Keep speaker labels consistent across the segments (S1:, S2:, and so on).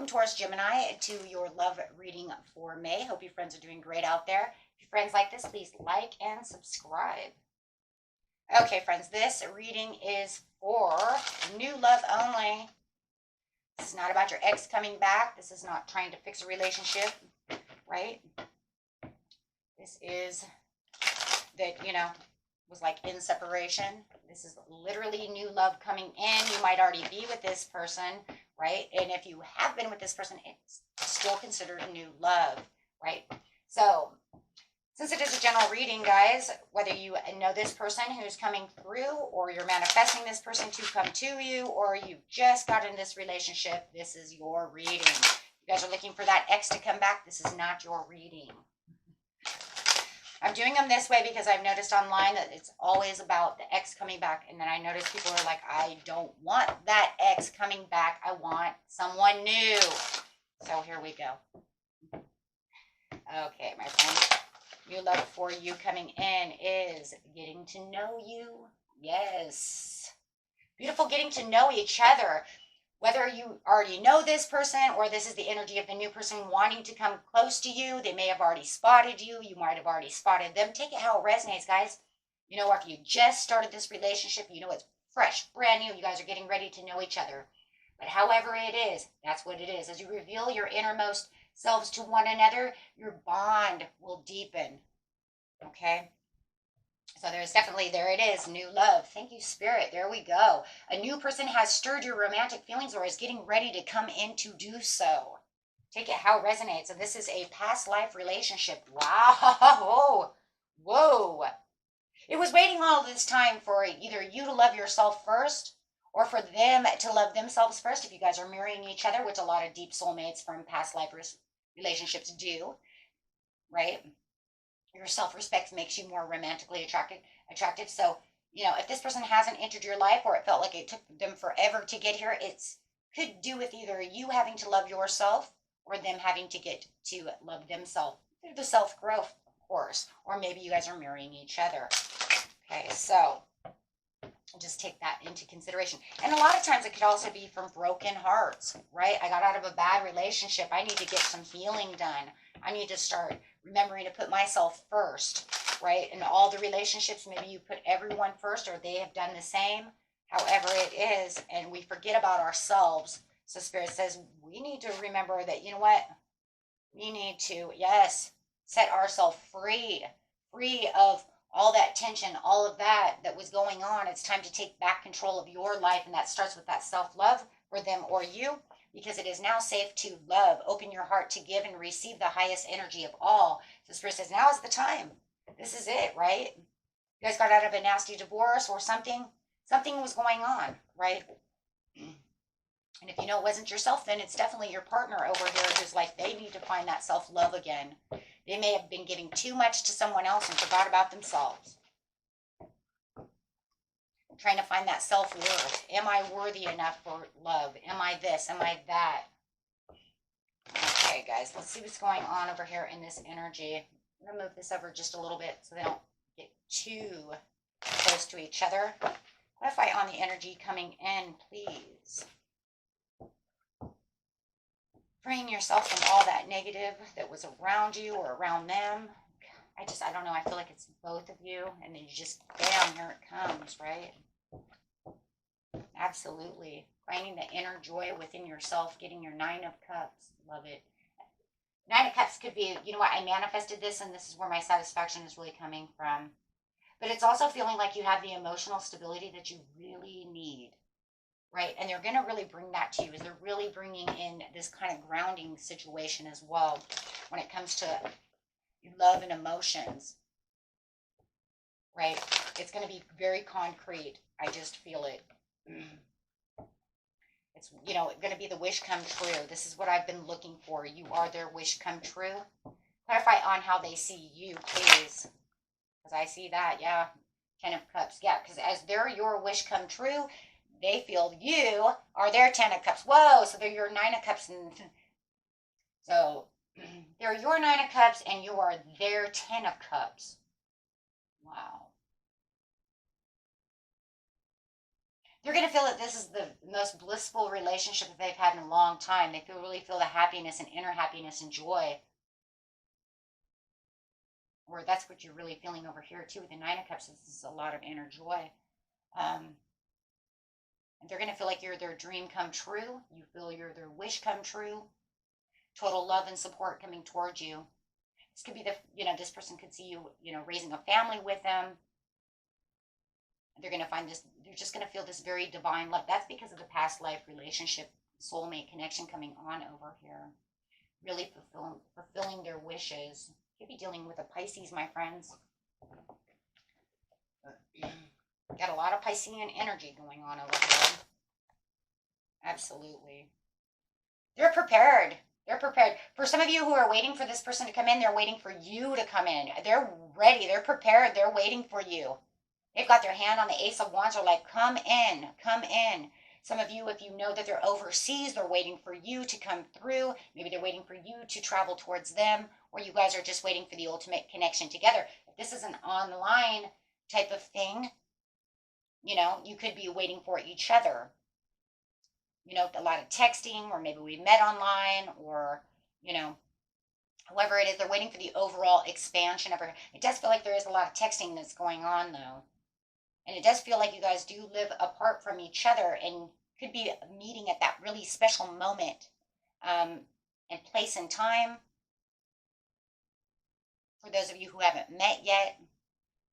S1: welcome, Taurus, Gemini, to your love reading for May. Hope you friends are doing great out there. If your friends like this, please like and subscribe. Okay, friends, this reading is for new love only. This is not about your ex coming back. This is not trying to fix a relationship, right? This is that, was like in separation. This is literally new love coming in. You might already be with this person, right? And if you have been with this person, it's still considered new love, right? So since it is a general reading, guys, whether you know this person who's coming through, or you're manifesting this person to come to you, or you just got in this relationship, this is your reading. You guys are looking for that ex to come back, this is not your reading. I'm doing them this way because I've noticed online that it's always about the ex coming back. And then I notice people are like, I don't want that ex coming back. I want someone new. So here we go. Okay, my friend. New love for you coming in is getting to know you. Yes. Beautiful getting to know each other. Whether you already know this person or this is the energy of the new person wanting to come close to you, they may have already spotted you. You might have already spotted them. Take it how it resonates, guys. You know, after you just started this relationship, you know it's fresh, brand new. You guys are getting ready to know each other. But however it is, that's what it is. As you reveal your innermost selves to one another, your bond will deepen. Okay? So there's definitely, there it is, new love. Thank you, Spirit. There we go. A new person has stirred your romantic feelings or is getting ready to come in to do so. Take it how it resonates. And this is a past life relationship. Wow. Whoa. It was waiting all this time for either you to love yourself first or for them to love themselves first. If you guys are marrying each other, which a lot of deep soulmates from past life relationships do, right? Your self-respect makes you more romantically attractive. So, if this person hasn't entered your life or it felt like it took them forever to get here, it's could do with either you having to love yourself or them having to get to love themselves through the self-growth, of course. Or maybe you guys are marrying each other. Okay, so just take that into consideration. And a lot of times it could also be from broken hearts, right? I got out of a bad relationship. I need to get some healing done. I need to start remembering to put myself first, right? In all the relationships, maybe you put everyone first or they have done the same, however it is, and we forget about ourselves. So Spirit says we need to remember that, you know what? We need to, yes, set ourselves free of all that tension, all of that was going on. It's time to take back control of your life, and that starts with that self-love for them or you, because it is now safe to love. Open your heart to give and receive the highest energy of all. So Spirit says, now is the time. This is it, right? You guys got out of a nasty divorce or something. Something was going on, right? And if you know it wasn't yourself, then it's definitely your partner over here who's like, they need to find that self-love again. They may have been giving too much to someone else and forgot about themselves. Trying to find that self-worth. Am I worthy enough for love? Am I this? Am I that? Okay, guys, let's see what's going on over here in this energy. I'm going to move this over just a little bit so they don't get too close to each other. Clarify on the energy coming in, please. Freeing yourself from all that negative that was around you or around them. I don't know. I feel like it's both of you. And then you just, bam, here it comes, right? Absolutely. Finding the inner joy within yourself, getting your 9 of Cups. Love it. 9 of Cups could be, you know what, I manifested this and this is where my satisfaction is really coming from. But it's also feeling like you have the emotional stability that you really need. Right, and they're going to really bring that to you. Is they're really bringing in this kind of grounding situation as well when it comes to love and emotions. Right, it's going to be very concrete. I just feel it. It's, going to be the wish come true. This is what I've been looking for. You are their wish come true. Clarify on how they see you, please. Because I see that, yeah. 10 of Cups, yeah. Because as they're your wish come true, they feel you are their 10 of Cups. Whoa, so they're your 9 of Cups. So they're your 9 of Cups and you are their 10 of Cups. Wow. They're going to feel that this is the most blissful relationship that they've had in a long time. They really feel the happiness and inner happiness and joy. Or that's what you're really feeling over here too with the Nine of Cups. This is a lot of inner joy. And they're going to feel like you're their dream come true. You feel you're their wish come true. Total love and support coming towards you. This could be this person could see you, raising a family with them. They're going to find this, they're just going to feel this very divine love. That's because of the past life relationship, soulmate connection coming on over here. Really fulfilling their wishes. You'll be dealing with a Pisces, my friends. Got a lot of Piscean energy going on over here. Absolutely. They're prepared. They're prepared. For some of you who are waiting for this person to come in, they're waiting for you to come in. They're ready. They're prepared. They're waiting for you. They've got their hand on the Ace of Wands. They're like, come in, come in. Some of you, if you know that they're overseas, they're waiting for you to come through. Maybe they're waiting for you to travel towards them, or you guys are just waiting for the ultimate connection together. If this is an online type of thing, you could be waiting for each other. A lot of texting, or maybe we met online, or, whoever it is, they're waiting for the overall expansion of her. It does feel like there is a lot of texting that's going on, though. And it does feel like you guys do live apart from each other and could be meeting at that really special moment and place and time. For those of you who haven't met yet,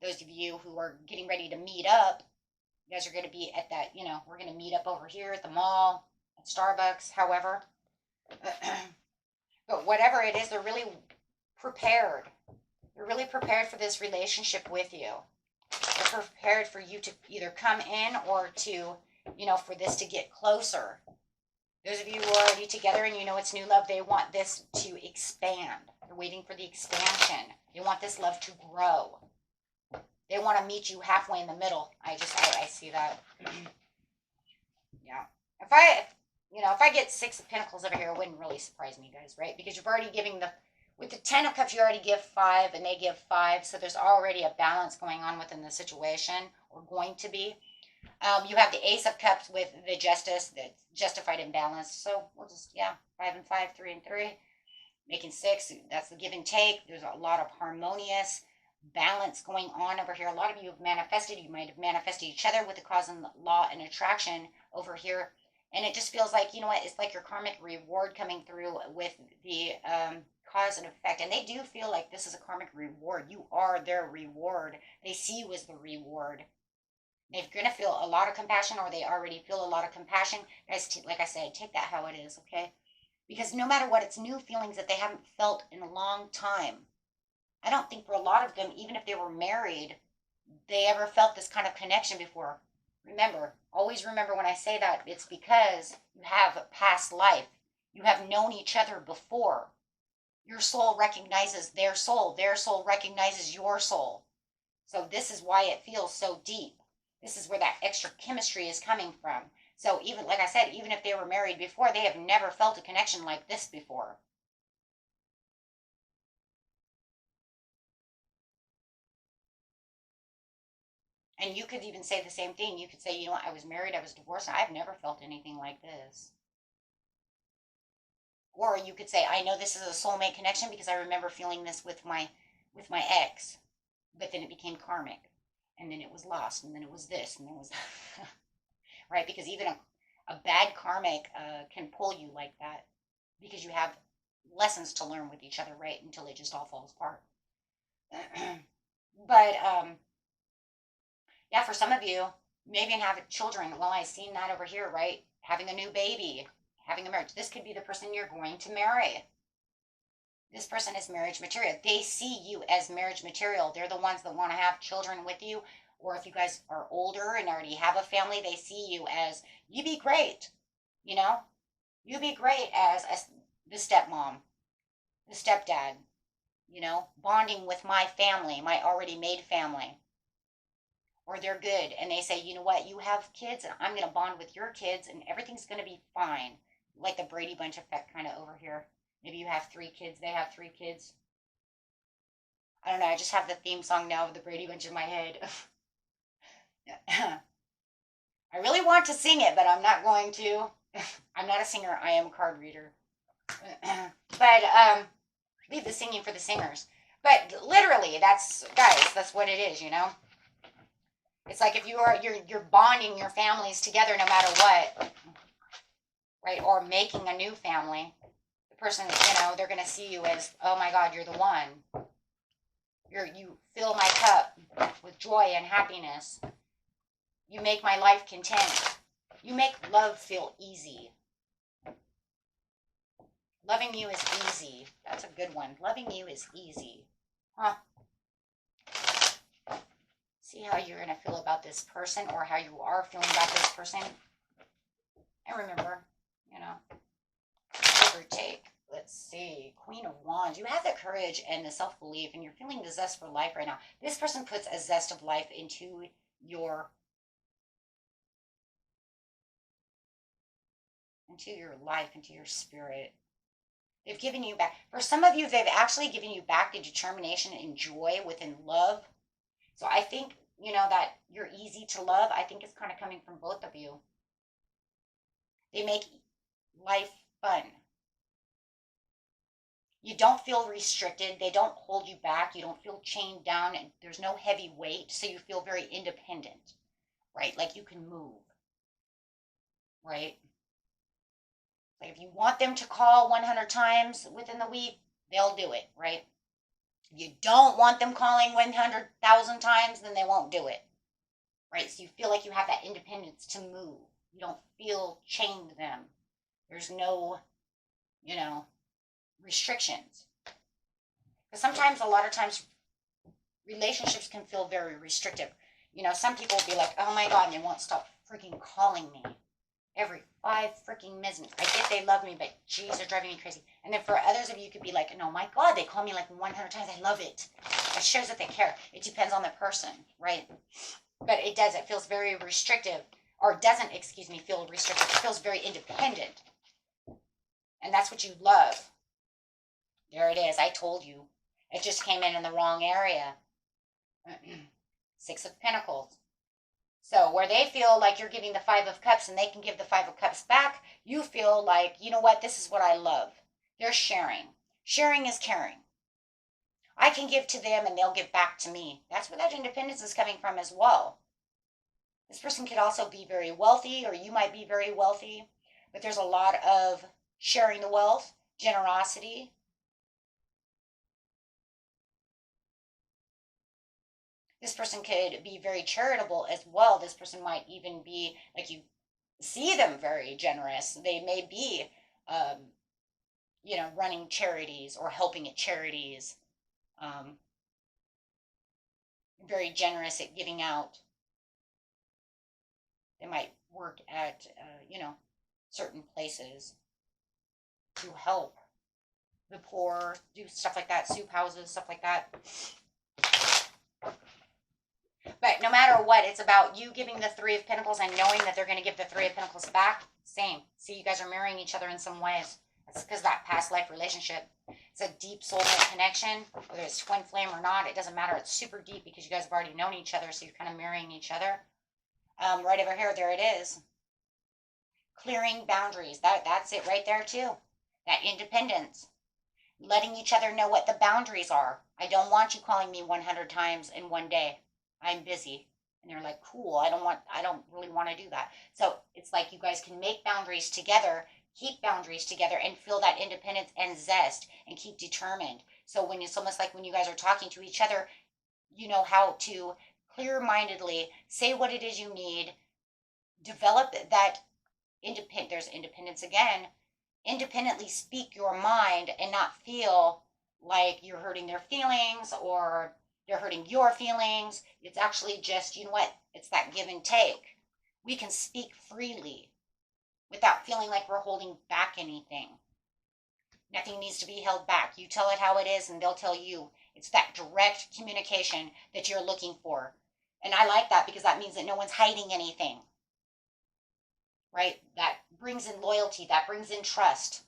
S1: those of you who are getting ready to meet up, you guys are going to be at that, we're going to meet up over here at the mall, at Starbucks, however. But whatever it is, they're really prepared. They're really prepared for this relationship with you. They're prepared for you to either come in or to, for this to get closer. Those of you who are already together and it's new love, they want this to expand. They're waiting for the expansion. They want this love to grow. They want to meet you halfway in the middle. I see that. Yeah. If I get Six of Pentacles over here, it wouldn't really surprise me, guys, right? Because you've already giving with the Ten of Cups, you already give 5 and they give 5. So there's already a balance going on within the situation, or going to be. You have the Ace of Cups with the Justice, the justified imbalance. So we'll just, 5 and 5, 3 and 3. Making 6, that's the give and take. There's a lot of harmonious balance going on over here. A lot of you have manifested. You might have manifested each other with the cause and law and attraction over here. And it just feels like, it's like your karmic reward coming through with the cause and effect. And they do feel like this is a karmic reward. You are their reward. They see you as the reward. They're going to feel a lot of compassion, or they already feel a lot of compassion. Guys, like I said, take that how it is, okay? Because no matter what, it's new feelings that they haven't felt in a long time. I don't think for a lot of them, even if they were married, they ever felt this kind of connection before. Remember, always remember when I say that, it's because you have a past life. You have known each other before. Your soul recognizes their soul recognizes your soul. So this is why it feels so deep. This is where that extra chemistry is coming from. So even, like I said, even if they were married before, they have never felt a connection like this before. And you could even say the same thing. You could say, I was married, I was divorced, and I've never felt anything like this. Or you could say, I know this is a soulmate connection because I remember feeling this with my ex, but then it became karmic, and then it was lost, and then it was this, and then it was right? Because even a bad karmic can pull you like that, because you have lessons to learn with each other, right? Until it just all falls apart. But for some of you, maybe in having children. Well, I've seen that over here, right? Having a new baby, having a marriage. This could be the person you're going to marry. This person is marriage material. They see you as marriage material. They're the ones that want to have children with you. Or if you guys are older and already have a family, they see you as, you be great. You be great as the stepmom, the stepdad, bonding with my family, my already made family. Or they're good and they say, you know what, you have kids and I'm going to bond with your kids and everything's going to be fine. Like the Brady Bunch effect kind of over here. Maybe you have 3 kids, they have 3 kids. I don't know, I just have the theme song now of the Brady Bunch in my head. I really want to sing it, but I'm not going to. I'm not a singer. I am a card reader. But leave the singing for the singers. But literally, that's guys. That's what it is. You know. It's like if you're bonding your families together no matter what, right? Or making a new family. The person, they're gonna see you as, oh my God, you're the one. You fill my cup with joy and happiness. You make my life content. You make love feel easy. Loving you is easy. That's a good one. Loving you is easy. Huh. See how you're going to feel about this person, or how you are feeling about this person. And remember, give or take. Let's see. Queen of Wands. You have the courage and the self-belief, and you're feeling the zest for life right now. This person puts a zest of life into your life, into your spirit. They've given you back. For some of you, they've actually given you back the determination and joy within love. So I think, that you're easy to love. I think it's kind of coming from both of you. They make life fun. You don't feel restricted. They don't hold you back. You don't feel chained down. And there's no heavy weight. So you feel very independent, right? Like you can move, right? Like if you want them to call 100 times within the week, they'll do it, right? If you don't want them calling 100,000 times, then they won't do it, right? So you feel like you have that independence to move. You don't feel chained to them. There's no, restrictions. Because sometimes, a lot of times, relationships can feel very restrictive. Some people will be like, oh my God, and they won't stop freaking calling me every 5 freaking minutes. I get they love me, but geez, they're driving me crazy. And then for others of you, you could be like, no, my God, they call me like 100 times. I love it. It shows that they care. It depends on the person, right? But it does. It feels very restrictive, or doesn't, feel restrictive. It feels very independent. And that's what you love. There it is. I told you. It just came in the wrong area. 6 of Pentacles. So where they feel like you're giving the 5 of Cups and they can give the 5 of Cups back, you feel like, you know what, this is what I love. They're sharing. Sharing is caring. I can give to them and they'll give back to me. That's where that independence is coming from as well. This person could also be very wealthy, or you might be very wealthy, but there's a lot of sharing the wealth, generosity. This person could be very charitable as well. This person might even be, like, you see them very generous. They may be, running charities or helping at charities. Very generous at giving out. They might work at, certain places to help the poor, do stuff like that, soup houses, stuff like that. But no matter what, it's about you giving the 3 of Pentacles and knowing that they're going to give the 3 of Pentacles back. Same. See, you guys are mirroring each other in some ways. That's because that past life relationship. It's a deep soulmate connection. Whether it's twin flame or not, it doesn't matter. It's super deep because you guys have already known each other, so you're kind of mirroring each other. Right over here, there it is. Clearing boundaries. That's it right there too. That independence. Letting each other know what the boundaries are. I don't want you calling me 100 times in one day. I'm busy. And they're like, cool, I don't really want to do that. So it's like you guys can make boundaries together, keep boundaries together, and feel that independence and zest, and keep determined. So when it's almost like when you guys are talking to each other, you know how to clear-mindedly say what it is you need, develop that there's independence again, independently speak your mind and not feel like you're hurting their feelings or they're hurting your feelings. It's actually just, you know what? It's that give and take. We can speak freely without feeling like we're holding back anything. Nothing needs to be held back. You tell it how it is and they'll tell you. It's that direct communication that you're looking for. And I like that because that means that no one's hiding anything. Right? That brings in loyalty. That brings in trust.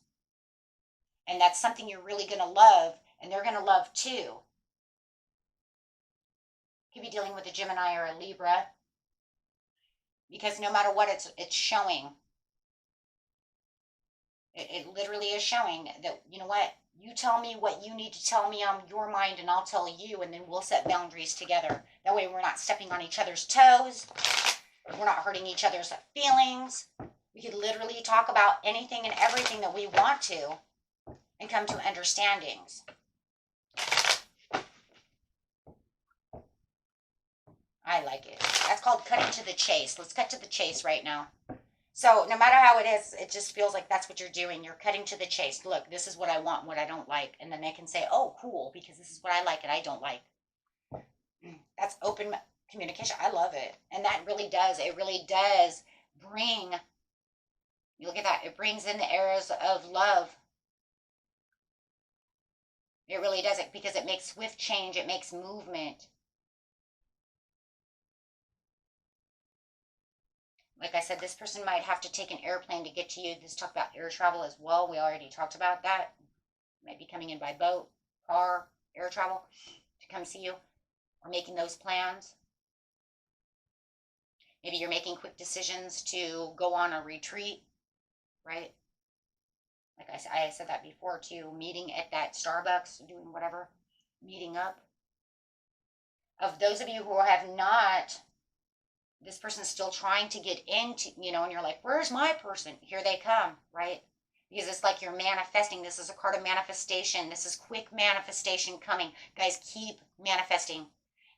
S1: And that's something you're really going to love, and they're going to love too. Could be dealing with a Gemini or a Libra. because no matter what, it's showing. It literally is showing that, you know what, you tell me what you need to tell me on your mind, and I'll tell you, and then we'll set boundaries together. That way we're not stepping on each other's toes. We're not hurting each other's feelings. We could literally talk about anything and everything that we want to and come to understandings. I like it. That's called cutting to the chase. Let's cut to the chase right now. So no matter how it is, it just feels like that's what you're doing. You're cutting to the chase. Look, this is what I want, what I don't like. And then they can say, oh, cool, because this is what I like and I don't like. That's open communication. I love it. And that really does. It really does bring, you look at that, it brings in the areas of love. It really does it, because it makes swift change. It makes movement. Like I said, this person might have to take an airplane to get to you. This talk about air travel as well. We already talked about that. Might be coming in by boat, car, air travel to come see you, or making those plans. Maybe you're making quick decisions to go on a retreat, right? Like I said that before too, meeting at that Starbucks, doing whatever, meeting up. Of those of you who have not, this person's still trying to get into, and you're like, where's my person? Here they come, right? Because it's like you're manifesting. This is a card of manifestation. This is quick manifestation coming. Guys, keep manifesting.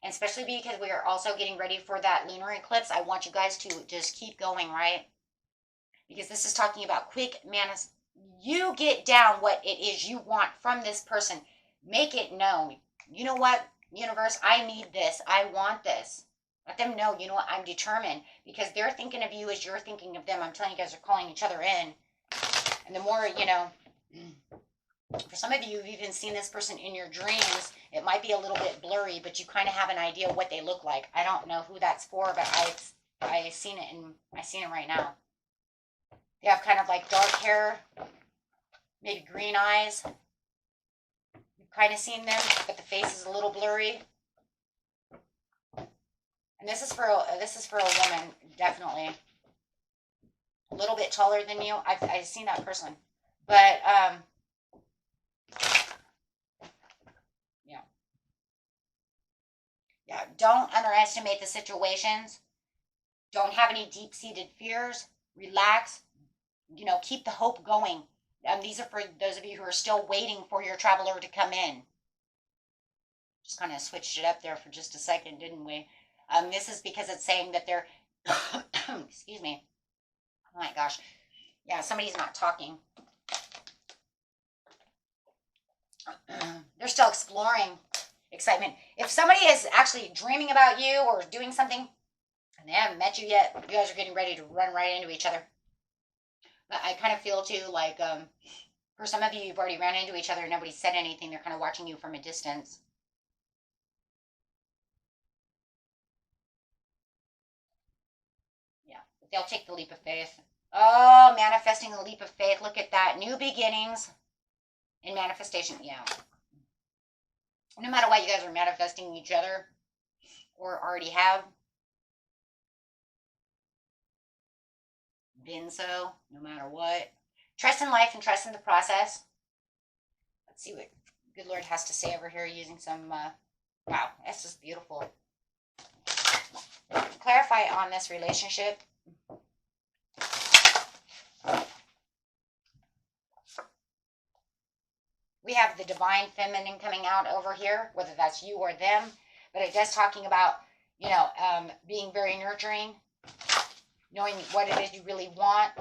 S1: And especially because we are also getting ready for that lunar eclipse, I want you guys to just keep going, right? Because this is talking about quick manifestation. You get down what it is you want from this person. Make it known. You know what, universe, I need this. I want this. Let them know, you know what, I'm determined, because they're thinking of you as you're thinking of them. I'm telling you guys, are calling each other in. And the more, for some of you, you've even seen this person in your dreams. It might be a little bit blurry, but you kind of have an idea of what they look like. I don't know who that's for, but I seen it, and I seen it right now. They have kind of like dark hair, maybe green eyes. You've kind of seen them, but the face is a little blurry. And this is for a woman, definitely. A little bit taller than you. I've seen that person, but yeah. Don't underestimate the situations. Don't have any deep-seated fears. Relax. Keep the hope going. These are for those of you who are still waiting for your traveler to come in. Just kind of switched it up there for just a second, didn't we? This is because it's saying that they're, excuse me. Oh my gosh. Yeah, somebody's not talking. They're still exploring excitement. If somebody is actually dreaming about you or doing something and they haven't met you yet, you guys are getting ready to run right into each other. But I kind of feel too like, for some of you, you've already ran into each other and nobody said anything. They're kind of watching you from a distance. They'll take the leap of faith. Oh, manifesting the leap of faith. Look at that. New beginnings in manifestation. Yeah. No matter what, you guys are manifesting each other or already have been so, no matter what. Trust in life and trust in the process. Let's see what good Lord has to say over here using some, wow, that's just beautiful. Clarify on this relationship. We have the divine feminine coming out over here, whether that's you or them, but it does talking about, being very nurturing, knowing what it is you really want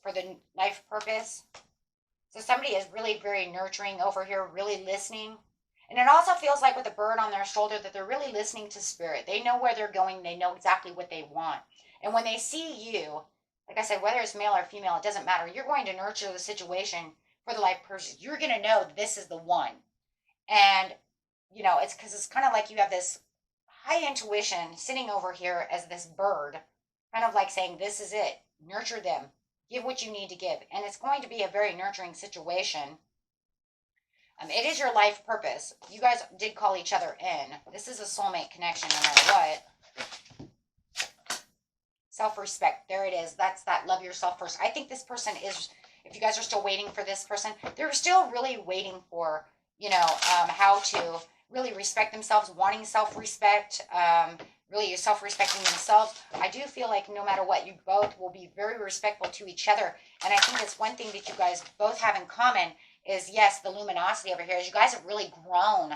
S1: for the life purpose. So somebody is really very nurturing over here, really listening. And it also feels like with a bird on their shoulder that they're really listening to spirit. They know where they're going. They know exactly what they want. And when they see you, like I said, whether it's male or female, it doesn't matter. You're going to nurture the situation for the life purpose. You're going to know this is the one. And, it's because it's kind of like you have this high intuition sitting over here as this bird, kind of like saying, this is it. Nurture them. Give what you need to give. And it's going to be a very nurturing situation. It is your life purpose. You guys did call each other in. This is a soulmate connection no matter what. Self-respect. There it is. That's that. Love yourself first. I think this person is, if you guys are still waiting for this person, they're still really waiting for, how to really respect themselves, wanting self-respect, really self-respecting themselves. I do feel like no matter what, you both will be very respectful to each other. And I think that's one thing that you guys both have in common is, yes, the luminosity over here is you guys have really grown.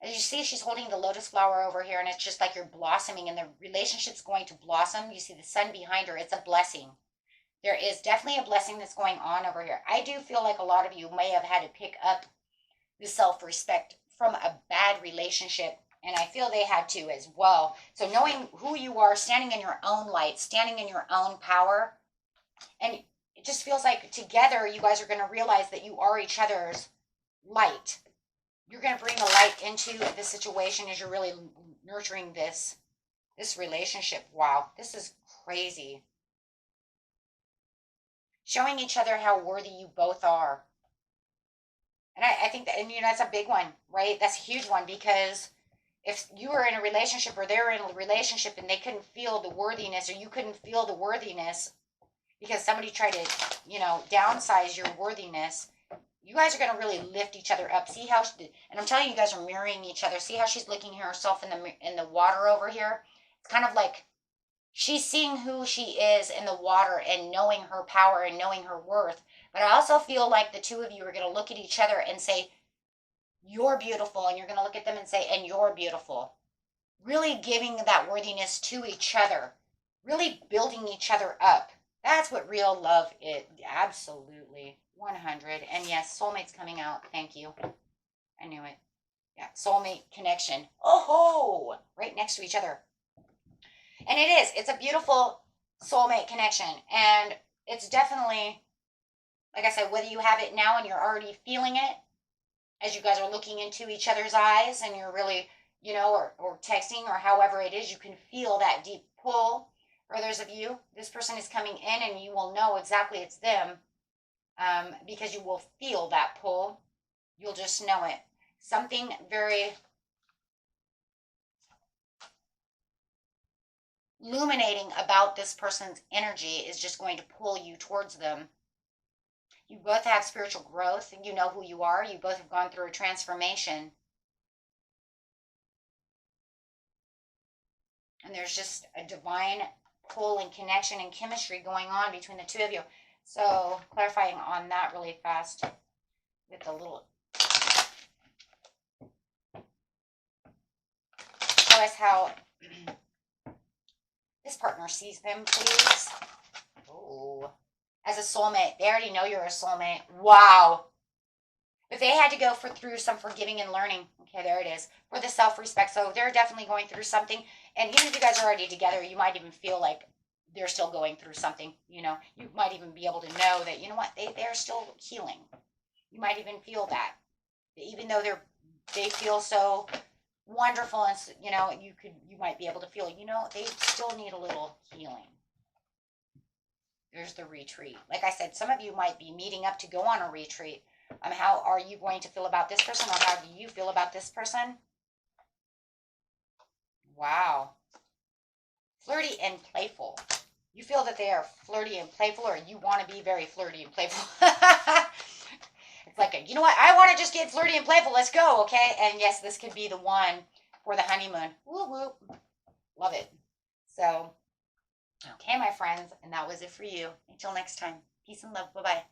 S1: As you see, she's holding the lotus flower over here, and it's just like you're blossoming, and the relationship's going to blossom. You see the sun behind her. It's a blessing. There is definitely a blessing that's going on over here. I do feel like a lot of you may have had to pick up the self-respect from a bad relationship, and I feel they had to as well. So knowing who you are, standing in your own light, standing in your own power, and it just feels like together you guys are going to realize that you are each other's light. You're going to bring the light into the situation as you're really nurturing this relationship. Wow, this is crazy. Showing each other how worthy you both are. And I think that, and that's a big one, right? That's a huge one, because if you were in a relationship or they were in a relationship and they couldn't feel the worthiness, or you couldn't feel the worthiness because somebody tried to, downsize your worthiness, you guys are going to really lift each other up. See how, and I'm telling you, you guys are mirroring each other. See how she's looking at herself in the water over here? It's kind of like she's seeing who she is in the water and knowing her power and knowing her worth. But I also feel like the two of you are going to look at each other and say, you're beautiful. And you're going to look at them and say, and you're beautiful. Really giving that worthiness to each other. Really building each other up. That's what real love is. Absolutely. 100. And yes, soulmate's coming out. Thank you. I knew it. Yeah, soulmate connection. Oh, right next to each other. And it is. It's a beautiful soulmate connection. And it's definitely, like I said, whether you have it now and you're already feeling it, as you guys are looking into each other's eyes and you're really, or texting or however it is, you can feel that deep pull. For others of you, this person is coming in and you will know exactly it's them. Because you will feel that pull. You'll just know it. Something very illuminating about this person's energy is just going to pull you towards them. You both have spiritual growth, and you know who you are. You both have gone through a transformation. And there's just a divine pull and connection and chemistry going on between the two of you. So clarifying on that really fast with a little. Show us how this partner sees them, please. Oh, as a soulmate. They already know you're a soulmate. Wow. But they had to go through some forgiving and learning. Okay, there it is. For the self-respect. So they're definitely going through something. And even if you guys are already together, you might even feel like they're still going through something. You might even be able to know that, they're still healing. You might even feel that. Even though they feel so wonderful, and you might be able to feel, they still need a little healing. There's the retreat. Like I said, some of you might be meeting up to go on a retreat. How are you going to feel about this person, or how do you feel about this person? Wow. Flirty and playful. You feel that they are flirty and playful, or you want to be very flirty and playful. It's like, I want to just get flirty and playful. Let's go, okay? And yes, this could be the one for the honeymoon. Woo woo. Love it. So, okay, my friends, and that was it for you. Until next time. Peace and love. Bye-bye.